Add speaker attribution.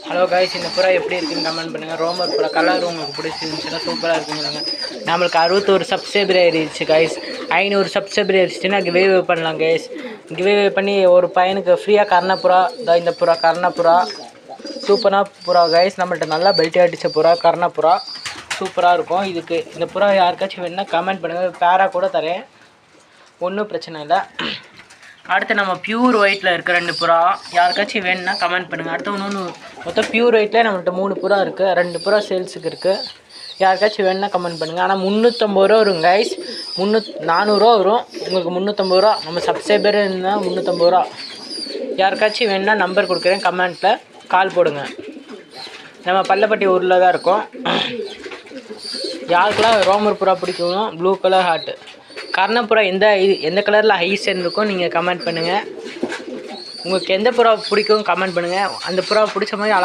Speaker 1: Hello guys, இந்த புறா எப்படி இருக்குன்னு கமெண்ட் பண்ணுங்கள். ரோமர் புறா கலர் உங்களுக்கு பிடிச்சிருந்துச்சுன்னா சூப்பராக இருக்குங்க. நம்மளுக்கு 61 சப்ஸ்கிரைபர் ஆயிடுச்சு காய்ஸ். 500 சப்ஸ்கிரைபர் ஆயிடுச்சுன்னா கிவே பண்ணலாம் காய்ஸ். கிவே பண்ணி ஒரு பையனுக்கு ஃப்ரீயாக கர்ணப்புறா, இந்த புறா கர்ணப்புறா சூப்பராக புறா காய்ஸ். நம்மள்ட்ட நல்லா பெல்ட் அடித்த புறா கர்ணப்புறா சூப்பராக இருக்கும். இதுக்கு இந்த புறா யாருக்காச்சும் வேணுன்னா கமெண்ட் பண்ணுங்கள். பேரா கூட தரேன், ஒன்றும் பிரச்சனை இல்லை. அடுத்து நம்ம பியூர் ஒயிட்டில் இருக்க 2 புறா யாருக்காச்சும் வேணுன்னா கமெண்ட் பண்ணுங்கள். அடுத்து இன்னொன்று மொத்தம் பியூர் ஒயிட்டில் நம்மள்ட்ட 3 புறா இருக்குது. 2 புறா சேல்ஸுக்கு இருக்குது. யாருக்காச்சும் வேணுன்னா கமெண்ட் பண்ணுங்கள். ஆனால் 350 ரூபா வரும் கைஸ். 400 ரூபா வரும் உங்களுக்கு. 350 ரூபா நம்ம சப்ஸ்கிரைபர் இருந்தால் 350 ரூபா. யாருக்காச்சும் வேணுன்னா நம்பர் கொடுக்குறேன், கமெண்ட்டில் கால் போடுங்க. நம்ம பள்ளப்பட்டி ஊரில் தான் இருக்கோம். யாருக்கெல்லாம் ரோமர் புறா பிடிக்கும், ப்ளூ கலர் ஹார்ட்டு கர்ணப்புறா எந்த கலரில் ஹைசன் இருக்கும் நீங்கள் கமெண்ட் பண்ணுங்கள். உங்களுக்கு எந்த புறா பிடிக்கும் கமெண்ட் பண்ணுங்கள். அந்த புறா பிடிச்ச மாதிரி